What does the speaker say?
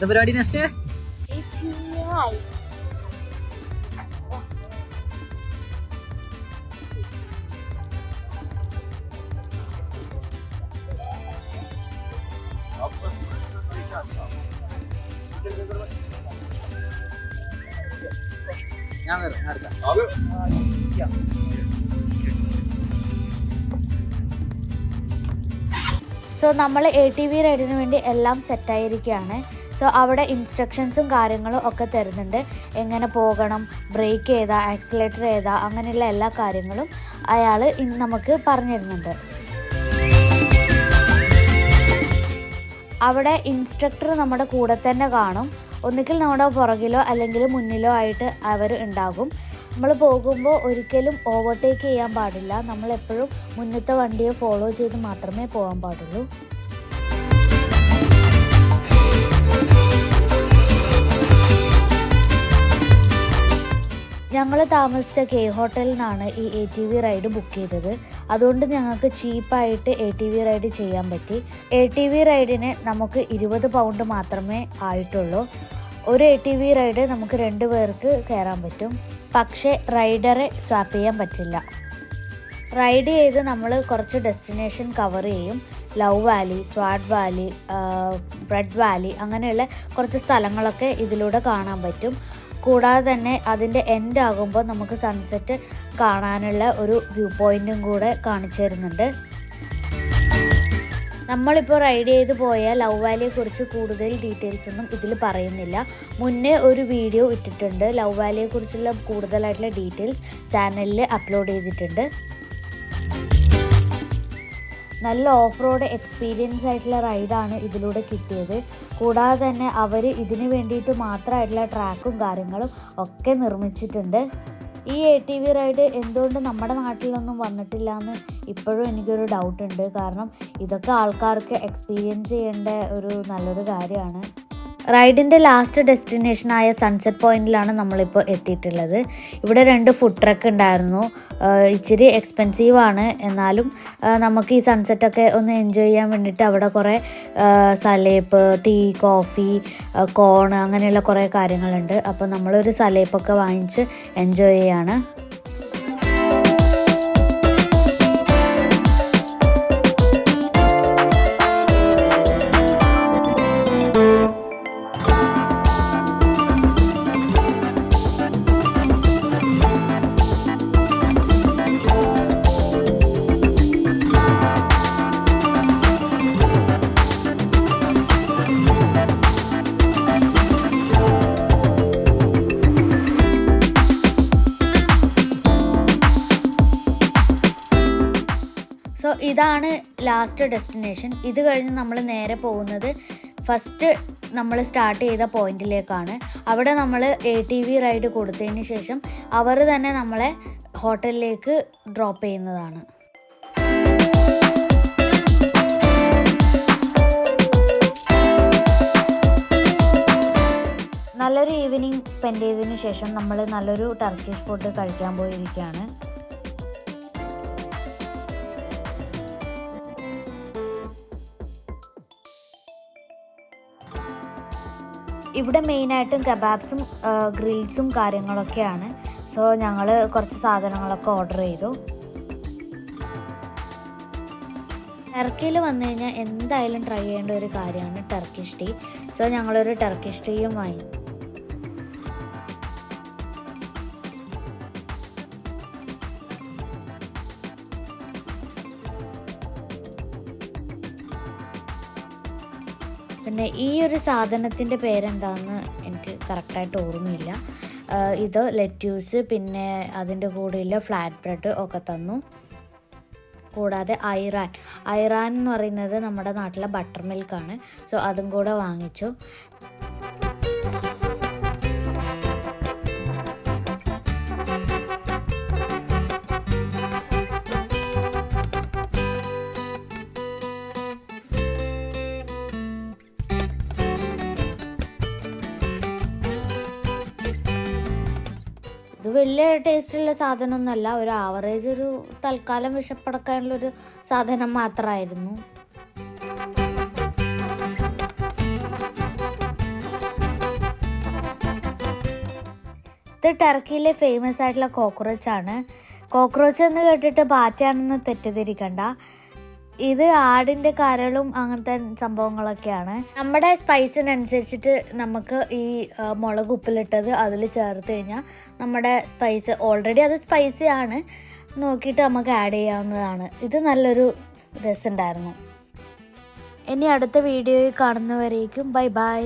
പരിപാടി നെക്സ്റ്റ് ഞാൻ എടുക്കാം. സോ നമ്മൾ ATV റൈഡിന് വേണ്ടി എല്ലാം സെറ്റായിരിക്കുകയാണ്. സോ അവിടെ ഇൻസ്ട്രക്ഷൻസും കാര്യങ്ങളും ഒക്കെ തരുന്നുണ്ട്. എങ്ങനെ പോകണം, ബ്രേക്ക് ഏതാ, ആക്സിലേറ്റർ ഏതാ, അങ്ങനെയുള്ള എല്ലാ കാര്യങ്ങളും അയാൾ നമുക്ക് പറഞ്ഞു തരുന്നുണ്ട്. അവിടെ ഇൻസ്ട്രക്ടർ നമ്മുടെ കൂടെ തന്നെ കാണും. ഒന്നുകിൽ നമ്മുടെ പുറകിലോ അല്ലെങ്കിൽ മുന്നിലോ ആയിട്ട് അവർ ഉണ്ടാകും. നമ്മൾ പോകുമ്പോൾ ഒരിക്കലും ഓവർടേക്ക് ചെയ്യാൻ പാടില്ല. നമ്മളെപ്പോഴും മുന്നത്തെ വണ്ടിയെ ഫോളോ ചെയ്ത് മാത്രമേ പോകാൻ പാടുള്ളൂ. ഞങ്ങൾ താമസിച്ച കെ ഹോട്ടലിൽ നിന്നാണ് ഈ ATV റൈഡ് ബുക്ക് ചെയ്തത്. അതുകൊണ്ട് ഞങ്ങൾക്ക് ചീപ്പായിട്ട് ATV റൈഡ് ചെയ്യാൻ പറ്റി. ATV റൈഡിന് നമുക്ക് 20 പൗണ്ട് മാത്രമേ ആയിട്ടുള്ളൂ. ഒരു ATV റൈഡ് നമുക്ക് 2 പേർക്ക് കയറാൻ പറ്റും. പക്ഷേ റൈഡറെ സ്വാപ്പ് ചെയ്യാൻ പറ്റില്ല. റൈഡ് ചെയ്ത് നമ്മൾ കുറച്ച് ഡെസ്റ്റിനേഷൻ കവർ ചെയ്യും. ലവ് വാലി, സ്വാഡ് വാലി, ബ്രെഡ് വാലി, അങ്ങനെയുള്ള കുറച്ച് സ്ഥലങ്ങളൊക്കെ ഇതിലൂടെ കാണാൻ പറ്റും. കൂടാതെ തന്നെ അതിൻ്റെ എൻഡ് ആകുമ്പോൾ നമുക്ക് സൺസെറ്റ് കാണാനുള്ള ഒരു വ്യൂ പോയിൻറ്റും കൂടെ കാണിച്ചു തരുന്നുണ്ട്. നമ്മളിപ്പോൾ റൈഡ് ചെയ്ത് പോയ ലവ് വാലിയെക്കുറിച്ച് കൂടുതൽ ഡീറ്റെയിൽസ് ഒന്നും ഇതിൽ പറയുന്നില്ല. മുന്നേ ഒരു വീഡിയോ ഇട്ടിട്ടുണ്ട്. ലവ് വാലിയെക്കുറിച്ചുള്ള കൂടുതലായിട്ടുള്ള ഡീറ്റെയിൽസ് ചാനലിൽ അപ്ലോഡ് ചെയ്തിട്ടുണ്ട്. നല്ല ഓഫ് റോഡ് എക്സ്പീരിയൻസ് ആയിട്ടുള്ള റൈഡാണ് ഇതിലൂടെ കിട്ടിയത്. കൂടാതെ തന്നെ അവർ ഇതിന് വേണ്ടിയിട്ട് മാത്രമായിട്ടുള്ള ട്രാക്കും കാര്യങ്ങളും ഒക്കെ നിർമ്മിച്ചിട്ടുണ്ട്. ഈ ATV റൈഡ് എന്തുകൊണ്ട് നമ്മുടെ നാട്ടിലൊന്നും വന്നിട്ടില്ല എന്ന് ഇപ്പോഴും എനിക്കൊരു ഡൗട്ടുണ്ട്. കാരണം ഇതൊക്കെ ആൾക്കാർക്ക് എക്സ്പീരിയൻസ് ചെയ്യേണ്ട ഒരു നല്ലൊരു കാര്യമാണ്. റൈഡിൻ്റെ ലാസ്റ്റ് ഡെസ്റ്റിനേഷനായ സൺസെറ്റ് പോയിന്റിലാണ് നമ്മളിപ്പോൾ എത്തിയിട്ടുള്ളത്. ഇവിടെ 2 ഫുഡ് ട്രക്ക് ഉണ്ടായിരുന്നു. ഇച്ചിരി എക്സ്പെൻസീവാണ്, എന്നാലും നമുക്ക് ഈ സൺസെറ്റൊക്കെ ഒന്ന് എൻജോയ് ചെയ്യാൻ വേണ്ടിയിട്ട് അവിടെ കുറേ സലേപ്പ്, ടീ, കോഫി, കോൺ, അങ്ങനെയുള്ള കുറേ കാര്യങ്ങളുണ്ട്. അപ്പോൾ നമ്മളൊരു സലേപ്പൊക്കെ വാങ്ങിച്ച് എൻജോയ് ചെയ്യാണ്. സോ ഇതാണ് ലാസ്റ്റ് ഡെസ്റ്റിനേഷൻ. ഇത് കഴിഞ്ഞ് നമ്മൾ നേരെ പോകുന്നത് ഫസ്റ്റ് നമ്മൾ സ്റ്റാർട്ട് ചെയ്ത പോയിന്റിലേക്കാണ്. അവിടെ നമ്മൾ ATV റൈഡ് കൊടുത്തതിന് ശേഷം അവർ തന്നെ നമ്മളെ ഹോട്ടലിലേക്ക് ഡ്രോപ്പ് ചെയ്യുന്നതാണ്. നല്ലൊരു ഈവനിങ് സ്പെൻഡ് ചെയ്തതിന് ശേഷം നമ്മൾ നല്ലൊരു ടർക്കിഷ് ഫുഡ് കഴിക്കാൻ പോയിരിക്കുകയാണ്. ഇവിടെ മെയിനായിട്ടും കബാബ്സും ഗ്രിൽസും കാര്യങ്ങളൊക്കെയാണ്. സോ ഞങ്ങൾ കുറച്ച് സാധനങ്ങളൊക്കെ ഓർഡർ ചെയ്തു. ടർക്കിയിൽ വന്നു കഴിഞ്ഞാൽ എന്തായാലും ട്രൈ ചെയ്യേണ്ട ഒരു കാര്യമാണ് ടർക്കിഷ് ടീ. സോ ഞങ്ങളൊരു ടർക്കിഷ് ടീയും വാങ്ങി. പിന്നെ ഈ ഒരു സാധനത്തിൻ്റെ പേരെന്താണെന്ന് എനിക്ക് കറക്റ്റായിട്ട് ഓർമ്മയില്ല. ഇത് ലെറ്റ്യൂസ്, പിന്നെ അതിൻ്റെ കൂടെയുള്ള ഫ്ലാറ്റ് ബ്രെഡ് ഒക്കെ തന്നു. കൂടാതെ ഐറാൻ എന്ന് പറയുന്നത് നമ്മുടെ നാട്ടിലെ ബട്ടർ മിൽക്കാണ്. സോ അതും കൂടെ വാങ്ങിച്ചു. ഇത് വലിയ ടേസ്റ്റുള്ള സാധനമൊന്നുമല്ല, ഒരു ആവറേജ്, ഒരു തൽക്കാലം വിശപ്പടക്കാനുള്ളൊരു സാധനം മാത്രമായിരുന്നു. ഇത് ടർക്കിയിലെ ഫേമസ് ആയിട്ടുള്ള കോക്രോച്ച് ആണ്. കോക്രോച്ച് എന്ന് കേട്ടിട്ട് പാറ്റയാണെന്ന് തെറ്റിദ്ധരിക്കണ്ട. ഇത് ആടിൻ്റെ കരളും അങ്ങനത്തെ സംഭവങ്ങളൊക്കെയാണ്. നമ്മുടെ സ്പൈസിനനുസരിച്ചിട്ട് നമുക്ക് ഈ മുളക് ഉപ്പിലിട്ടത് അതിൽ ചേർത്ത് കഴിഞ്ഞാൽ നമ്മുടെ സ്പൈസ് ഓൾറെഡി അത് സ്പൈസി ആണ് നോക്കിയിട്ട് നമുക്ക് ആഡ് ചെയ്യാവുന്നതാണ്. ഇത് നല്ലൊരു രസമുണ്ടായിരുന്നു. ഇനി അടുത്ത വീഡിയോയിൽ കാണുന്നവരേക്കും ബൈ ബൈ.